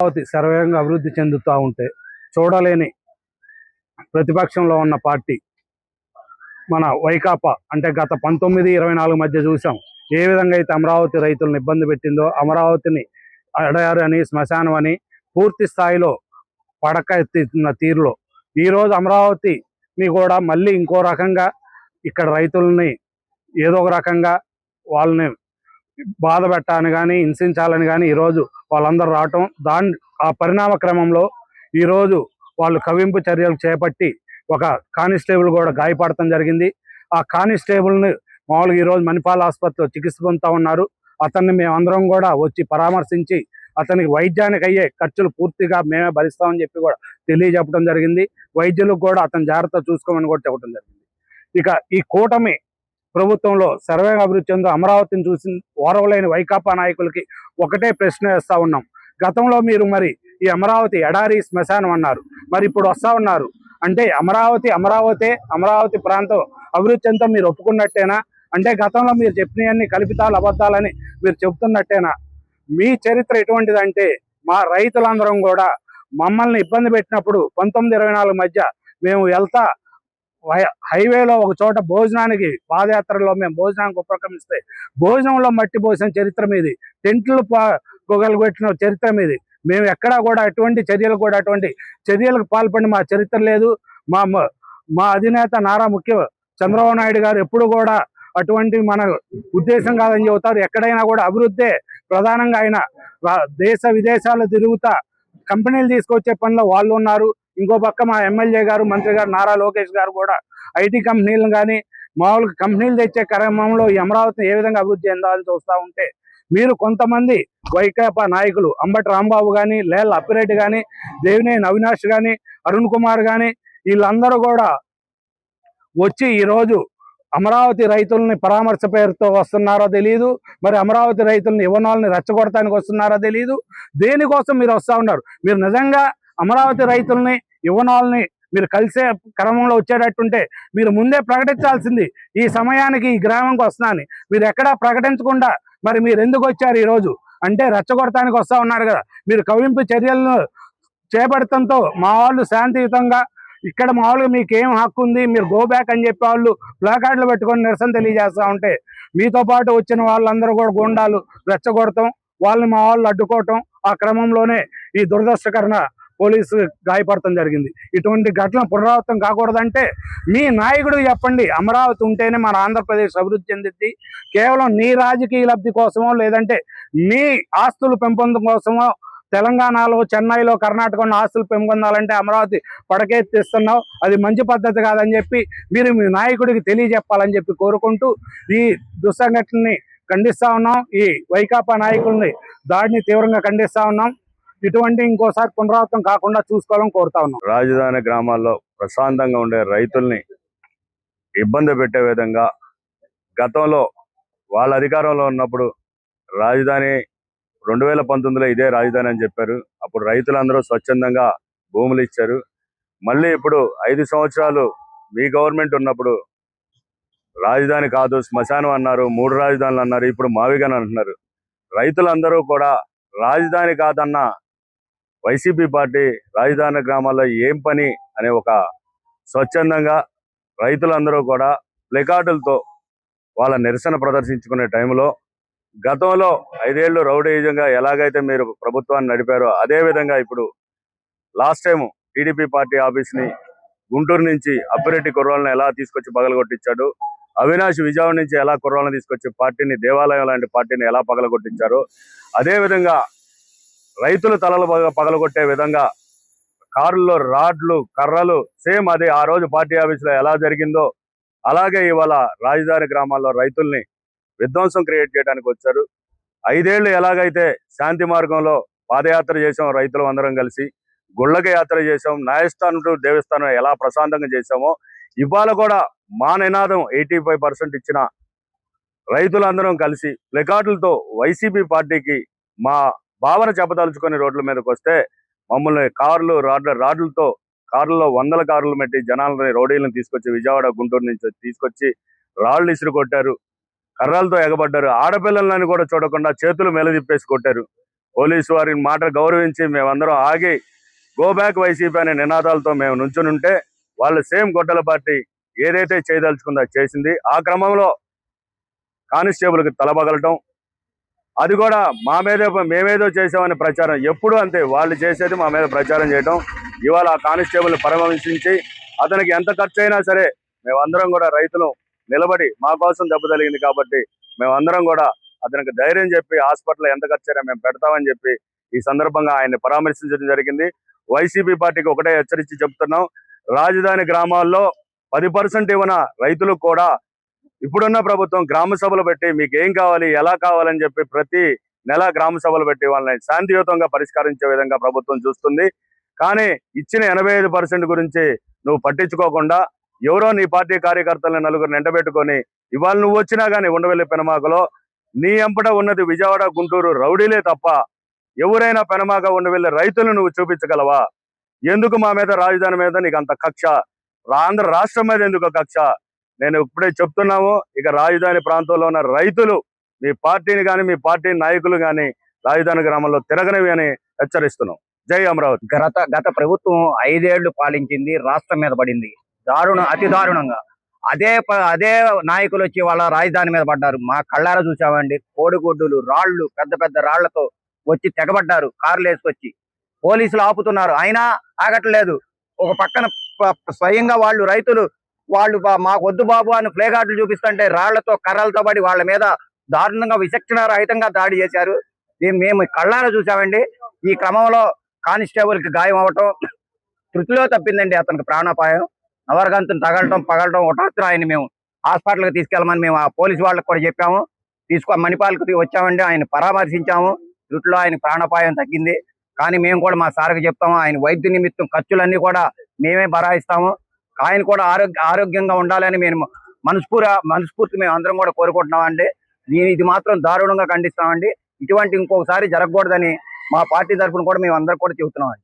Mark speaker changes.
Speaker 1: అమరావతి సర్వేగంగా అభివృద్ధి చెందుతూ ఉంటే చూడలేని ప్రతిపక్షంలో ఉన్న పార్టీ మన వైకాపా. అంటే గత 19-24 మధ్య చూసాం ఏ విధంగా అయితే అమరావతి రైతులను ఇబ్బంది పెట్టిందో, అమరావతిని ఎడారి అని, శ్మశానం అని పూర్తి స్థాయిలో పడక ఎత్తిన తీరులో ఈరోజు అమరావతిని కూడా మళ్ళీ ఇంకో రకంగా ఇక్కడ రైతులని ఏదో ఒక రకంగా వాళ్ళని బాధ పెట్టాలని కానీ, హింసించాలని కానీ ఈరోజు వాళ్ళందరూ రావటం, ఆ పరిణామ క్రమంలో ఈరోజు వాళ్ళు కవింపు చర్యలు చేపట్టి ఒక కానిస్టేబుల్ కూడా గాయపడటం జరిగింది. ఆ కానిస్టేబుల్ని మామూలుగా ఈరోజు మణిపాల్ ఆసుపత్రిలో చికిత్స పొందుతూ ఉన్నారు. అతన్ని మేమందరం కూడా వచ్చి పరామర్శించి అతనికి వైద్యానికి అయ్యే ఖర్చులు పూర్తిగా మేమే భరిస్తామని చెప్పి కూడా తెలియజెప్పడం జరిగింది. వైద్యులకు కూడా అతను జాగ్రత్త చూసుకోమని కూడా చెప్పడం జరిగింది. ఇక ఈ కూటమి ప్రభుత్వంలో సర్వేగా అభివృద్ధి చెందో అమరావతిని చూసి ఓరవలేని వైకాపా నాయకులకి ఒకటే ప్రశ్న వేస్తా ఉన్నాం. గతంలో మీరు మరి ఈ అమరావతి ఎడారి శ్మశానం అన్నారు, మరి ఇప్పుడు వస్తా ఉన్నారు అంటే అమరావతి ప్రాంతం అభివృద్ధి చెందో మీరు ఒప్పుకున్నట్టేనా? అంటే గతంలో మీరు చెప్పినవన్నీ కల్పితాలు, అబద్ధాలని మీరు చెబుతున్నట్టేనా? మీ చరిత్ర ఎటువంటిదంటే మా రైతులందరం కూడా మమ్మల్ని ఇబ్బంది పెట్టినప్పుడు 19-24 మధ్య మేము వెళ్తా హైవేలో ఒక చోట భోజనానికి, పాదయాత్రలో మేము భోజనానికి ఉపక్రమిస్తే భోజనంలో మట్టి పోసిన చరిత్ర మీది, టెంట్లు పొగలగొట్టిన చరిత్ర మీది. మేము ఎక్కడా కూడా అటువంటి చర్యలకు పాల్పడిన మా చరిత్ర లేదు. మా అధినేత నారా చంద్రబాబు నాయుడు గారు ఎప్పుడు కూడా అటువంటి మన ఉద్దేశం కాదని చెబుతారు. ఎక్కడైనా కూడా అభివృద్ధే ప్రధానంగా ఆయన దేశ విదేశాలు తిరుగుతా కంపెనీలు తీసుకొచ్చే పనిలో వాళ్ళు ఉన్నారు. ఇంకో పక్క మా ఎమ్మెల్యే గారు, మంత్రి గారు నారా లోకేష్ గారు కూడా ఐటీ కంపెనీలను కానీ మామూలుగా కంపెనీలు తెచ్చే క్రమంలో ఈ అమరావతిని ఏ విధంగా అభివృద్ధి చెందాలని చూస్తూ ఉంటే మీరు కొంతమంది వైకాపా నాయకులు అంబటి రాంబాబు కానీ, లేళ్ల అప్పిరెడ్డి కానీ, దేవినేని అవినాష్ కానీ, అరుణ్ కుమార్ కానీ వీళ్ళందరూ కూడా వచ్చి ఈరోజు అమరావతి రైతుల్ని పరామర్శ పేరుతో వస్తున్నారో తెలియదు, మరి అమరావతి రైతుల్ని యువనాలని రెచ్చగొడటానికి వస్తున్నారో తెలియదు. దేనికోసం మీరు వస్తూ ఉన్నారు? మీరు నిజంగా అమరావతి రైతుల్ని, యువనాలని మీరు కలిసే క్రమంలో వచ్చేటట్టుంటే మీరు ముందే ప్రకటించాల్సింది, ఈ సమయానికి ఈ గ్రామంకి వస్తున్నాను. మీరు ఎక్కడా ప్రకటించకుండా మరి మీరు ఎందుకు వచ్చారు ఈరోజు? అంటే రెచ్చగొడటానికి వస్తూ ఉన్నారు కదా. మీరు కవింపు చర్యలను చేపడటంతో మా వాళ్ళు శాంతియుతంగా ఇక్కడ మామూలుగా మీకు ఏం హక్కు ఉంది, మీరు గో బ్యాక్ అని చెప్పి వాళ్ళు ప్లాకార్డులు పెట్టుకొని నిరసన తెలియజేస్తూ ఉంటే మీతో పాటు వచ్చిన వాళ్ళందరూ కూడా గుండాలు రెచ్చగొడతాం, వాళ్ళని మా వాళ్ళు అడ్డుకోవటం, ఆ క్రమంలోనే ఈ దురదృష్టకరణ పోలీసు గాయపడటం జరిగింది. ఇటువంటి ఘటన పునరావృతం కాకూడదంటే మీ నాయకుడు చెప్పండి, అమరావతి ఉంటేనే మన ఆంధ్రప్రదేశ్ అభివృద్ధి చెందింది. కేవలం నీ రాజకీయ లబ్ధి కోసమో లేదంటే మీ ఆస్తులు పెంపొందడం కోసమో తెలంగాణలో, చెన్నైలో, కర్ణాటకలో ఆస్తులు పెంపొందాలంటే అమరావతి పడకెత్తిస్తున్నావు, అది మంచి పద్ధతి కాదని చెప్పి మీరు మీ నాయకుడికి తెలియజెప్పాలని చెప్పి కోరుకుంటూ ఈ దుస్సంఘటనని ఖండిస్తా ఉన్నాం. ఈ వైకాపా నాయకుల్ని దాడిని తీవ్రంగా ఖండిస్తా ఉన్నాం. ఇటువంటి ఇంకోసారి పునరావృతం కాకుండా చూసుకోవాలని కోరుతా ఉన్నాం.
Speaker 2: రాజధాని గ్రామాల్లో ప్రశాంతంగా ఉండే రైతుల్ని ఇబ్బంది పెట్టే విధంగా గతంలో వాళ్ళ అధికారంలో ఉన్నప్పుడు రాజధాని 2019లో ఇదే రాజధాని అని చెప్పారు. అప్పుడు రైతులందరూ స్వచ్ఛందంగా భూములు ఇచ్చారు. మళ్ళీ ఇప్పుడు 5 సంవత్సరాలు మీ గవర్నమెంట్ ఉన్నప్పుడు రాజధాని కాదు శ్మశానం అన్నారు, 3 రాజధానులు అన్నారు, ఇప్పుడు మావిగన్ అంటున్నారు. రైతులందరూ కూడా రాజధాని కాదన్న వైసీపీ పార్టీ రాజధాని గ్రామాల్లో ఏం పని అనే ఒక స్వచ్ఛందంగా రైతులందరూ కూడా ప్లెకార్డులతో వాళ్ళ నిరసన ప్రదర్శించుకునే టైంలో గతంలో 5 ఏళ్ళు రౌడీజంగా ఎలాగైతే మీరు ప్రభుత్వాన్ని నడిపారో అదే విధంగా ఇప్పుడు లాస్ట్ టైం టీడీపీ పార్టీ ఆఫీస్ని గుంటూరు నుంచి అప్పిరెడ్డి కుర్రాళ్ళని ఎలా తీసుకొచ్చి పగలగొట్టించాడు, అవినాష్ విజయవాడ నుంచి ఎలా కుర్రాళ్ళని తీసుకొచ్చి పార్టీని, దేవాలయం లాంటి పార్టీని ఎలా పగలగొట్టించారో అదేవిధంగా రైతుల తలలు పగలగొట్టే విధంగా కార్లలో రాడ్లు, కర్రలు సేమ్ అదే ఆ రోజు పార్టీ ఆఫీసులో ఎలా జరిగిందో అలాగే ఇవాళ రాజధాని గ్రామాల్లో రైతుల్ని విధ్వంసం క్రియేట్ చేయడానికి వచ్చారు. 5 ఏళ్ళు ఎలాగైతే శాంతి మార్గంలో పాదయాత్ర చేసాం, రైతులు అందరం కలిసి గుళ్ళకి యాత్ర చేసాం, న్యాయస్థానం టు దేవస్థానం ఎలా ప్రశాంతంగా చేసామో ఇవాళ కూడా మా నినాదం 85% ఇచ్చిన రైతులందరం కలిసి ప్లెకార్డులతో వైసీపీ పార్టీకి మా భావన చెప్పదలుచుకొని రోడ్ల మీదకి వస్తే మమ్మల్ని కార్లు, రాడ్లతో కార్లలో 100 కార్లు పెట్టి జనాలని, రౌడీలను తీసుకొచ్చి విజయవాడ, గుంటూరు నుంచి తీసుకొచ్చి రాళ్లు ఇసురు కొట్టారు, కర్రలతో ఎగబడ్డారు. ఆడపిల్లలని కూడా చూడకుండా చేతులు మెలదిప్పేసి కొట్టారు. పోలీసు వారి మాట గౌరవించి మేమందరం ఆగి గో బ్యాక్ వైసీపీ అనే నినాదాలతో మేము నుంచుని ఉంటే వాళ్ళు సేమ్ గొడ్డల పార్టీ ఏదైతే చేయదలుచుకుందో అది చేసింది. ఆ క్రమంలో కానిస్టేబుల్కి తలబగలటం, అది కూడా మా మీద మేమేదో చేసామని ప్రచారం, ఎప్పుడు అంతే వాళ్ళు చేసేది మా మీద ప్రచారం చేయడం. ఇవాళ ఆ కానిస్టేబుల్ పరామర్శించి అతనికి ఎంత ఖర్చు అయినా సరే మేమందరం కూడా రైతులు నిలబడి మా కోసం దెబ్బ తగిలింది కాబట్టి మేమందరం కూడా అతనికి ధైర్యం చెప్పి హాస్పిటల్ ఎంత ఖర్చు అయినా మేము పెడతామని చెప్పి ఈ సందర్భంగా ఆయన్ని పరామర్శించడం జరిగింది. వైసీపీ పార్టీకి ఒకటే హెచ్చరించి చెప్తున్నాం, రాజధాని గ్రామాల్లో 10% ఇవ్వన రైతులకు కూడా ఇప్పుడున్న ప్రభుత్వం గ్రామ సభలు పెట్టి మీకు ఏం కావాలి ఎలా కావాలని చెప్పి ప్రతి నెల గ్రామ సభలు పెట్టి వాళ్ళని శాంతియుతంగా పరిష్కరించే విధంగా ప్రభుత్వం చూస్తుంది. కానీ ఇచ్చిన 85% గురించి నువ్వు పట్టించుకోకుండా ఎవరో నీ పార్టీ కార్యకర్తలను నలుగురు ఎండబెట్టుకొని ఇవాళ నువ్వు వచ్చినా కానీ ఉండవెల్లి పెనమాకలో నీ ఎంపట ఉన్నది విజయవాడ గుంటూరు రౌడీలే తప్ప ఎవరైనా పెనమాక ఉండవెల్లి రైతులను నువ్వు చూపించగలవా? ఎందుకు మా మీద రాజధాని మీద నీకు అంత కక్ష? ఆంధ్ర రాష్ట్రం మీద ఎందుకు కక్ష? నేను ఇప్పుడే చెప్తున్నాము, ఇక రాజధాని ప్రాంతంలో ఉన్న రైతులు మీ పార్టీని కానీ మీ పార్టీ నాయకులు కానీ రాజధాని గ్రామంలో తిరగనివి అని హెచ్చరిస్తున్నాం. జై అమరావతి.
Speaker 3: గత ప్రభుత్వం 5 ఏళ్లు పాలించింది, రాష్ట్రం మీద పడింది అతి దారుణంగా. అదే నాయకులు వచ్చి వాళ్ళ రాజధాని మీద పడ్డారు. మా కళ్ళారా చూసామండి. కోడిగుడ్డులు, రాళ్లు, పెద్ద పెద్ద రాళ్లతో వచ్చి తెగబడ్డారు. కార్లు వేసుకొచ్చి పోలీసులు ఆపుతున్నారు, అయినా ఆగట్లేదు. ఒక పక్కన స్వయంగా వాళ్ళు రైతులు మాకు వద్దు బాబు అని ప్లే కార్డులు చూపిస్తుంటే రాళ్లతో కర్రలతో పడి వాళ్ళ మీద దారుణంగా విచక్షణ రహితంగా దాడి చేశారు. మేము కళ్ళారా చూసామండి. ఈ క్రమంలో కానిస్టేబుల్ కి గాయం అవటం, తృతిలో తప్పిందండి అతనికి ప్రాణాపాయం. నవరగంతుని పగలటం హఠాత్తున ఆయన మేము హాస్పిటల్కి తీసుకెళ్ళమని మేము ఆ పోలీసు వాళ్ళకి కూడా చెప్పాము. మణిపాల్కి వచ్చామండి, ఆయన పరామర్శించాము. తృటిలో ఆయన ప్రాణాపాయం తగ్గింది. కానీ మేము కూడా మా సార్కి చెప్తాము, ఆయన వైద్య నిమిత్తం ఖర్చులన్నీ కూడా మేమే భరాయిస్తాము. ఆయన కూడా ఆరోగ్యంగా ఉండాలని మేము మనస్ఫూర్తి మేము అందరం కూడా కోరుకుంటున్నామండి. ఇది మాత్రం దారుణంగా ఖండిస్తామండి. ఇటువంటి ఇంకొకసారి జరగకూడదని మా పార్టీ తరఫున కూడా మేము అందరం కూడా చెబుతున్నామండి.